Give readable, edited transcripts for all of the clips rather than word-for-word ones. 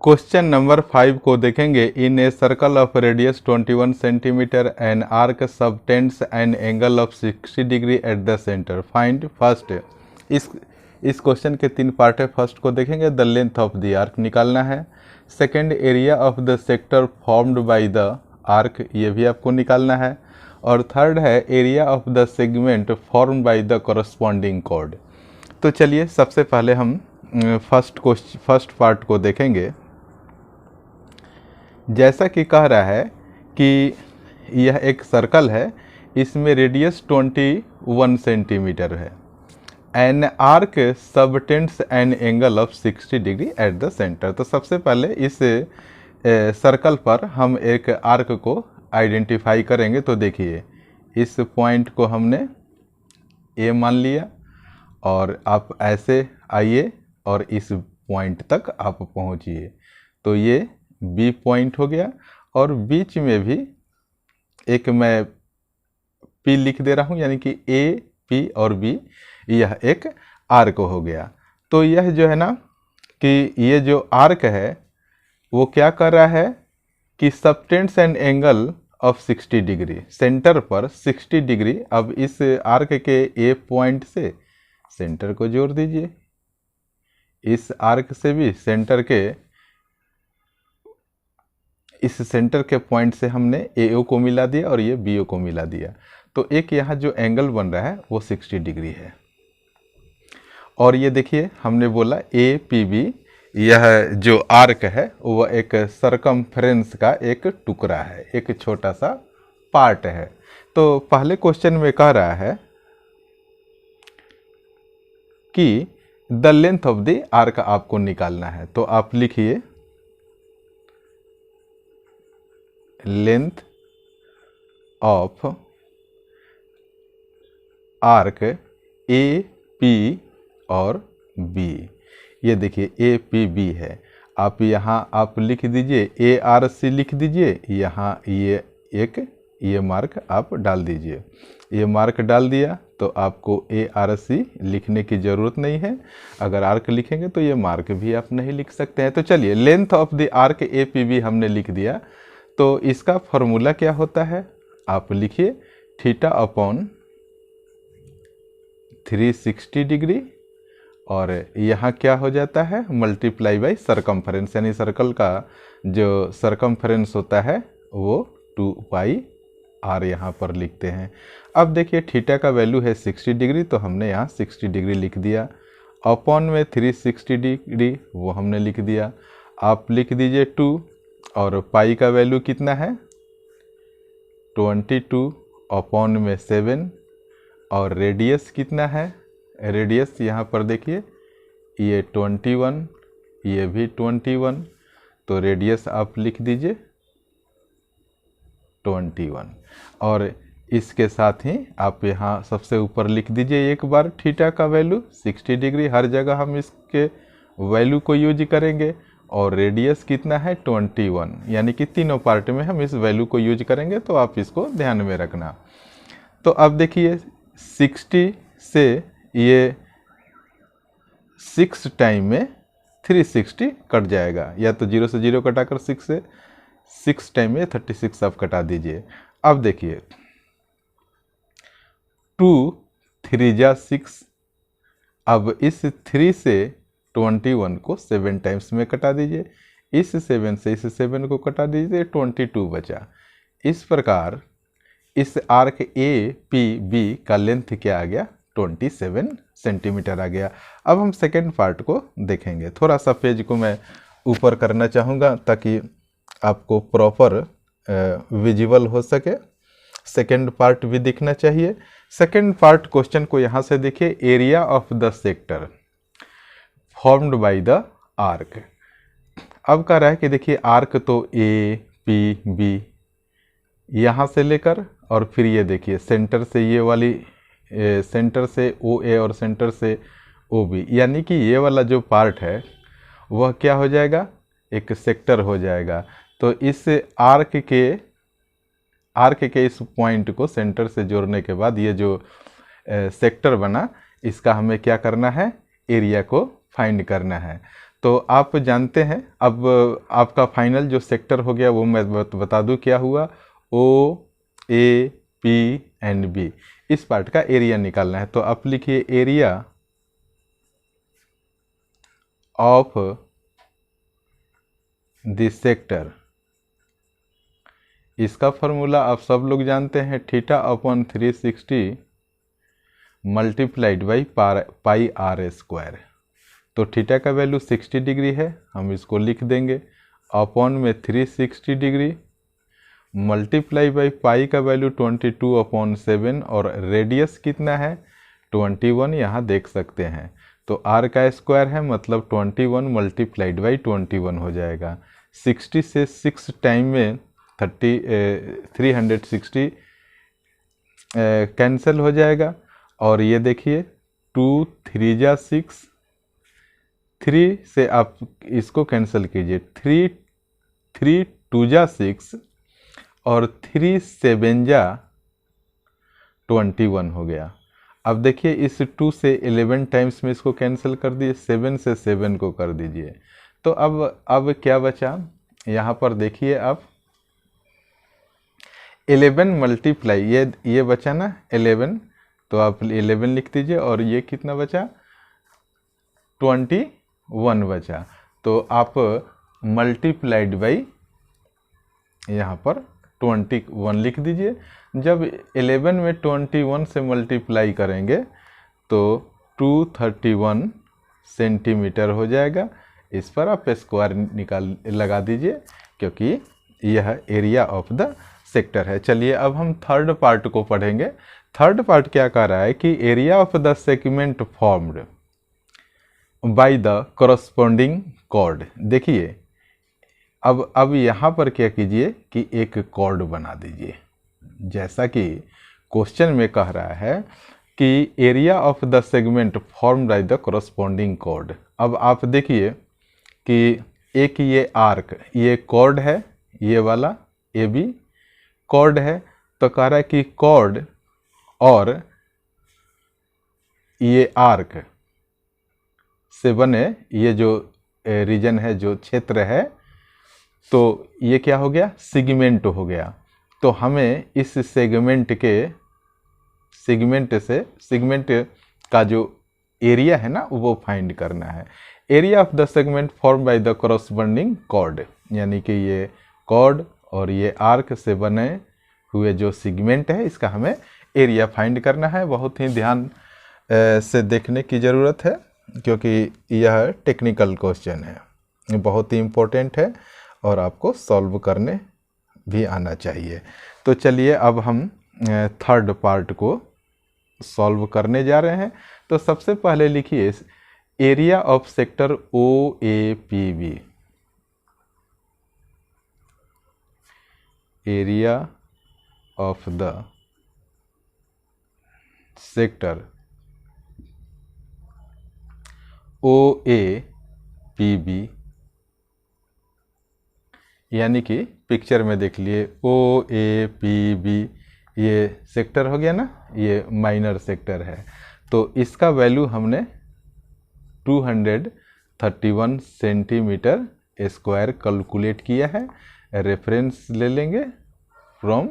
Question number 5 को देखेंगे। In a circle of radius 21 centimetre an arc subtends an angle of 60 degree at the centre, find first. इस question के 3 part है। First को देखेंगे, the length of the arc निकालना है। Second, area of the sector formed by the arc, ये भी आपको निकालना है। और थर्ड है area of the segment formed by the corresponding chord. तो चलिए सबसे पहले हम फर्स्ट पार्ट को देखेंगे। जैसा कि कह रहा है कि यह एक सर्कल है, इसमें रेडियस 21 सेंटीमीटर है। N arc subtends an angle of 60 degree at the centre. तो सबसे पहले इस सर्कल पर हम एक आर्क को आइडेंटिफाई करेंगे। तो देखिए, इस पॉइंट को हमने ए मान लिया और आप ऐसे आइए और इस पॉइंट तक आप पहुंचिए। तो ये बी पॉइंट हो गया और बीच में भी एक मैं पी लिख दे रहा हूँ, यानी कि ए पी और बी, यह एक आर्क हो गया। तो यह जो है ना कि ये जो आर्क है वो क्या कर रहा है कि subtends an angle of 60 degree, centre पर 60 डिग्री। अब इस आर्क के ए पॉइंट से सेंटर को जोड़ दीजिए, इस आर्क से भी सेंटर के पॉइंट से हमने AO को मिला दिया और ये BO को मिला दिया। तो एक यहाँ जो एंगल बन रहा है वो 60 डिग्री है। और ये देखिए, हमने बोला APB, यह जो आर्क है वह एक सरकमफ्रेंस का एक टुकड़ा है, एक छोटा सा पार्ट है। तो पहले क्वेश्चन में कह रहा है कि the length of the arc आपको निकालना है। तो आप लिखिए लेंथ ऑफ आर्क AP और B। ये देखिए APB है। आप यहाँ आप लिख दीजिए ARC लिख दीजिए, यहाँ ये मार्क आप डाल दीजिए। ये मार्क डाल दिया तो आपको ARC लिखने की ज़रूरत नहीं है। अगर आर्क लिखेंगे तो ये मार्क भी आप नहीं लिख सकते हैं। तो चलिए, length of the arc APB हमने लिख दिया। तो इसका फॉर्मूला क्या होता है आप लिखिए, थीटा अपॉन 360 डिग्री, और यहाँ क्या हो जाता है मल्टीप्लाई बाई सरकमफ्रेंस, यानी सर्कल का जो सरकमफ्रेंस होता है वो 2πr यहाँ पर लिखते हैं। अब देखिए, थीटा का वैल्यू है 60 डिग्री, तो हमने यहाँ 60 डिग्री लिख दिया। अपॉन में 360 डिग्री वो हमने लिख दिया। आप लिख दीजिए 2, और पाई का वैल्यू कितना है 22 अपॉन में 7, और रेडियस कितना है, रेडियस यहाँ पर देखिए ये 21, ये भी 21, तो रेडियस आप लिख दीजिए 21। और इसके साथ ही आप यहाँ सबसे ऊपर लिख दीजिए एक बार थीटा का वैल्यू 60 डिग्री, हर जगह हम इसके वैल्यू को यूज करेंगे। और रेडियस कितना है 21, यानी कि तीनों पार्ट में हम इस वैल्यू को यूज करेंगे, तो आप इसको ध्यान में रखना। तो अब देखिए 60 से ये 6 टाइम में 360 कट जाएगा, या तो 0 से 0 कटाकर 6 से 6 टाइम में 36 आप कटा दीजिए। अब देखिए 2 3 जा 6, अब इस 3 से 21 को 7 टाइम्स में कटा दीजिए, इस 7 से इस 7 को कटा दीजिए, 22 बचा। इस प्रकार इस आर्क APB का लेंथ क्या आ गया 27 सेंटीमीटर आ गया। अब हम सेकेंड पार्ट को देखेंगे। थोड़ा सा पेज को मैं ऊपर करना चाहूँगा ताकि आपको प्रॉपर विजिबल हो सके। सेकेंड पार्ट भी दिखना चाहिए। सेकेंड पार्ट क्वेश्चन को यहाँ से देखिए, area of the sector formed by the arc. अब कह रहा है कि देखिए आर्क तो APB यहाँ से लेकर, और फिर ये देखिए सेंटर से ये वाली सेंटर से OA और सेंटर से OB, यानी कि ये वाला जो पार्ट है वह क्या हो जाएगा एक सेक्टर हो जाएगा। तो इस आर्क के इस पॉइंट को सेंटर से जोड़ने के बाद ये जो सेक्टर बना, इसका हमें क्या करना है एरिया को फाइंड करना है। तो आप जानते हैं, अब आपका फाइनल जो सेक्टर हो गया वो मैं बता दूं क्या हुआ। O, A, P and B, इस पार्ट का एरिया निकालना है। तो आप लिखिए एरिया ऑफ दिस सेक्टर। इसका फॉर्मूला आप सब लोग जानते हैं, theta upon 360 multiplied by pi r square. तो थीटा का वैल्यू 60 डिग्री है, हम इसको लिख देंगे अपॉन में 360 डिग्री मल्टीप्लाई बाई पाई का वैल्यू 22/7 और रेडियस कितना है 21, यहाँ देख सकते हैं। तो r का स्क्वायर है मतलब 21 मल्टीप्लाइड बाई 21 हो जाएगा। 60 से 6 टाइम में 360 कैंसिल हो जाएगा। और ये देखिए 2 3 जा 6, 3 से आप इसको कैंसिल कीजिए, 3 2 जा 6 और 3 7 जा 21 हो गया। अब देखिए इस 2 से 11 टाइम्स में इसको कैंसिल कर दिए, 7 से 7 को कर दीजिए। तो अब क्या बचा यहाँ पर देखिए आप 11 मल्टीप्लाई ये बचा ना 11, तो आप 11 लिख दीजिए और ये कितना बचा 21 बचा। तो आप मल्टीप्लाइड बाई यहाँ पर 21 लिख दीजिए। जब 11 में 21 से मल्टीप्लाई करेंगे तो 231 सेंटीमीटर हो जाएगा। इस पर आप स्क्वायर लगा दीजिए क्योंकि यह एरिया ऑफ द सेक्टर है। चलिए अब हम थर्ड पार्ट को पढ़ेंगे। थर्ड पार्ट क्या कह रहा है कि area of the segment formed by the corresponding chord. देखिए अब यहाँ पर क्या कीजिए कि एक कॉर्ड बना दीजिए, जैसा कि क्वेश्चन में कह रहा है कि area of the segment formed by the corresponding chord. अब आप देखिए कि एक ये आर्क, ये कॉर्ड है, ये वाला ए बी कॉर्ड है। तो कह रहा है कि कॉर्ड और ये आर्क से बने ये जो रीजन है, जो क्षेत्र है, तो ये क्या हो गया सेगमेंट हो गया। तो हमें इस सेगमेंट का जो एरिया है ना वो फाइंड करना है। Area of the segment form by the corresponding chord, यानी कि ये कॉर्ड और ये आर्क से बने हुए जो सेगमेंट है इसका हमें एरिया फाइंड करना है। बहुत ही ध्यान से देखने की ज़रूरत है क्योंकि यह टेक्निकल क्वेश्चन है, बहुत ही इम्पोर्टेंट है और आपको सॉल्व करने भी आना चाहिए। तो चलिए अब हम थर्ड पार्ट को सॉल्व करने जा रहे हैं। तो सबसे पहले लिखिए area of sector O A P B. Area of the sector O A P B, यानी कि पिक्चर में देख लिए ओ ए पी बी, ये सेक्टर हो गया ना, ये माइनर सेक्टर है। तो इसका वैल्यू हमने 231 सेंटीमीटर स्क्वायर कैलकुलेट किया है। रेफरेंस ले लेंगे फ्रॉम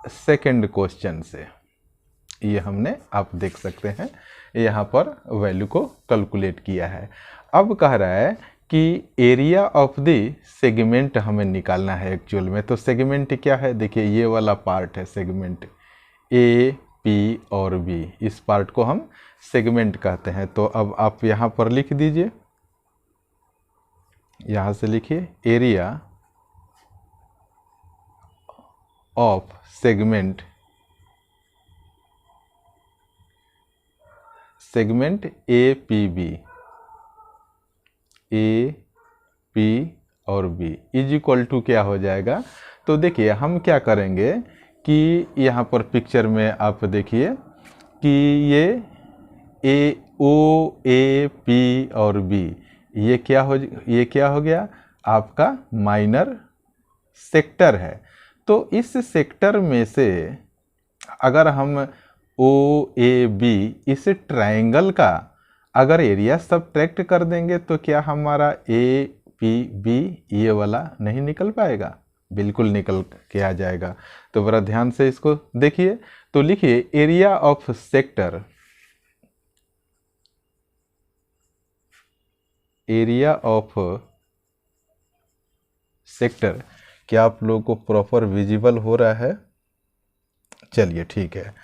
सेकंड क्वेश्चन से, ये हमने आप देख सकते हैं यहाँ पर वैल्यू को कैलकुलेट किया है। अब कह रहा है कि एरिया ऑफ द सेगमेंट हमें निकालना है एक्चुअल में। तो सेगमेंट क्या है, देखिए ये वाला पार्ट है सेगमेंट ए पी और बी, इस पार्ट को हम सेगमेंट कहते हैं। तो अब आप यहाँ पर लिख दीजिए, यहाँ से लिखिए area of segment A P B, A P और बी इज इक्वल टू क्या हो जाएगा। तो देखिए हम क्या करेंगे कि यहाँ पर पिक्चर में आप देखिए कि ये ए पी और बी ये क्या हो गया आपका माइनर सेक्टर है। तो इस सेक्टर में से अगर हम ओ ए बी इस ट्रायंगल का अगर एरिया सब्ट्रैक्ट कर देंगे तो क्या हमारा ए पी बी ये वाला नहीं निकल पाएगा? बिल्कुल निकल के आ जाएगा। तो बड़ा ध्यान से इसको देखिए। तो लिखिए area of sector, area of sector, क्या आप लोगों को प्रॉपर विजिबल हो रहा है? चलिए ठीक है।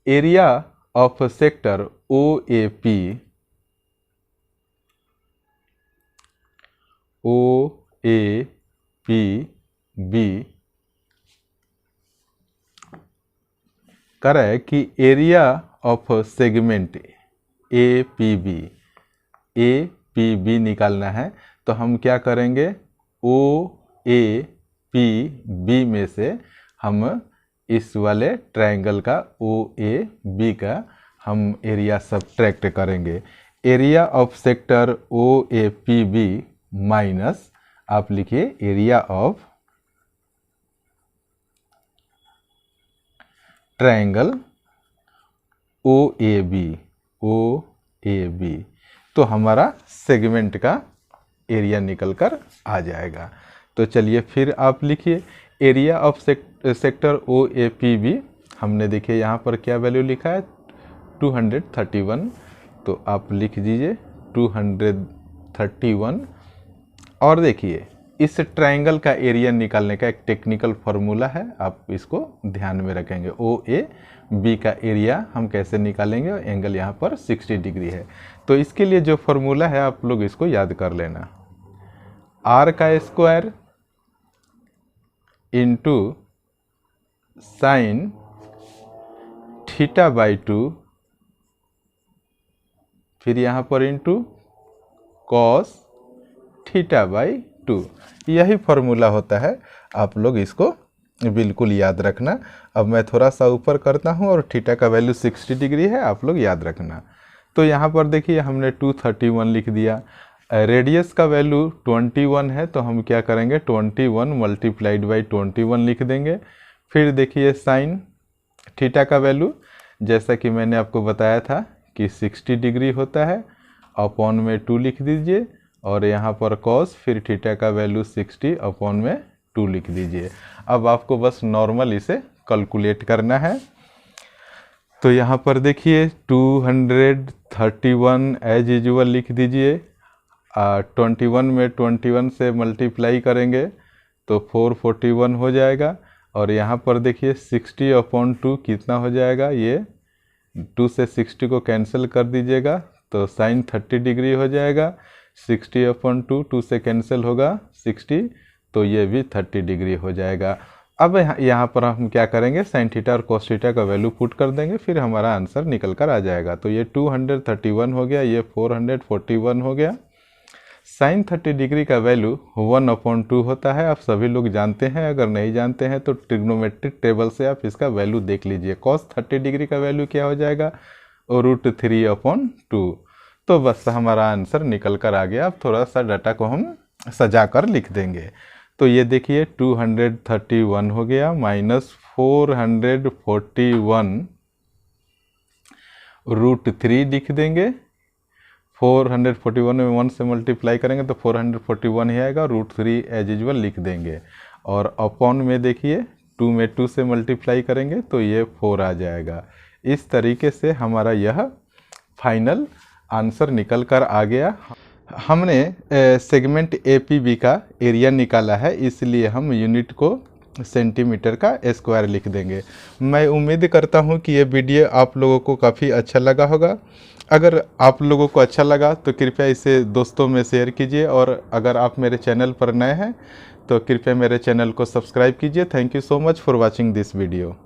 Area of sector O A P B कह रहा है कि area of segment A P B निकालना है। तो हम क्या करेंगे, ओ ए पी बी में से हम इस वाले ट्रायंगल का ओ ए बी का हम एरिया सब्ट्रैक्ट करेंगे। Area of sector O A P B minus आप लिखिए area of triangle O A B, तो हमारा सेगमेंट का एरिया निकल कर आ जाएगा। तो चलिए फिर आप लिखिए area of sector O A P B. हमने देखिए यहाँ पर क्या वैल्यू लिखा है 231, तो आप लिख दीजिए 231। और देखिए इस ट्रायंगल का एरिया निकालने का एक टेक्निकल फार्मूला है, आप इसको ध्यान में रखेंगे। ओ ए बी का एरिया हम कैसे निकालेंगे, एंगल यहाँ पर 60 डिग्री है। तो इसके लिए जो फार्मूला है आप लोग इसको याद कर लेना, आर का square into sine theta by 2, फिर यहाँ पर इंटू कॉस थीटा बाई 2, यही फार्मूला होता है। आप लोग इसको बिल्कुल याद रखना। अब मैं थोड़ा सा ऊपर करता हूँ और थीटा का वैल्यू 60 डिग्री है, आप लोग याद रखना। तो यहाँ पर देखिए हमने 231 लिख दिया। रेडियस का वैल्यू 21 है, तो हम क्या करेंगे 21 मल्टीप्लाइड बाई 21 लिख देंगे। फिर देखिए साइन थीटा का वैल्यू, जैसा कि मैंने आपको बताया था कि 60 डिग्री होता है, अपॉन में 2 लिख दीजिए। और यहाँ पर कॉस, फिर थीटा का वैल्यू 60 अपॉन में 2 लिख दीजिए। अब आपको बस नॉर्मल इसे कैलकुलेट करना है। तो यहाँ पर देखिए 231 एज यूजुअल लिख दीजिए। 21 में 21 से मल्टीप्लाई करेंगे तो 441 हो जाएगा। और यहाँ पर देखिए 60 अपॉन 2 कितना हो जाएगा, ये 2 से 60 को कैंसिल कर दीजिएगा तो साइन 30 डिग्री हो जाएगा। 60 अपॉन 2, 2 से कैंसिल होगा 60, तो ये भी 30 डिग्री हो जाएगा। अब यहाँ पर हम क्या करेंगे, साइन थीटा और कोस थीटा का वैल्यू पुट कर देंगे, फिर हमारा आंसर निकल कर आ जाएगा। तो ये 231 हो गया, ये 441 हो गया। साइन 30 डिग्री का वैल्यू 1/2 होता है, आप सभी लोग जानते हैं। अगर नहीं जानते हैं तो ट्रिग्नोमेट्रिक टेबल से आप इसका वैल्यू देख लीजिए। कॉस 30 डिग्री का वैल्यू क्या हो जाएगा, √3/2। तो बस हमारा आंसर निकल कर आ गया। अब थोड़ा सा डाटा को हम सजा कर लिख देंगे। तो ये देखिए 231 हो गया माइनस 441 √3 लिख देंगे। 441 में 1 से मल्टीप्लाई करेंगे तो 441 ही आएगा, √3 एज यूजुअल लिख देंगे। और अपॉन में देखिए 2 में 2 से मल्टीप्लाई करेंगे तो ये 4 आ जाएगा। इस तरीके से हमारा यह फाइनल आंसर निकल कर आ गया। हमने सेगमेंट APB का एरिया निकाला है, इसलिए हम यूनिट को सेंटीमीटर का स्क्वायर लिख देंगे। मैं उम्मीद करता हूं कि ये वीडियो आप लोगों को काफ़ी अच्छा लगा होगा। अगर आप लोगों को अच्छा लगा तो कृपया इसे दोस्तों में शेयर कीजिए, और अगर आप मेरे चैनल पर नए हैं तो कृपया मेरे चैनल को सब्सक्राइब कीजिए। Thank you so much for watching this video.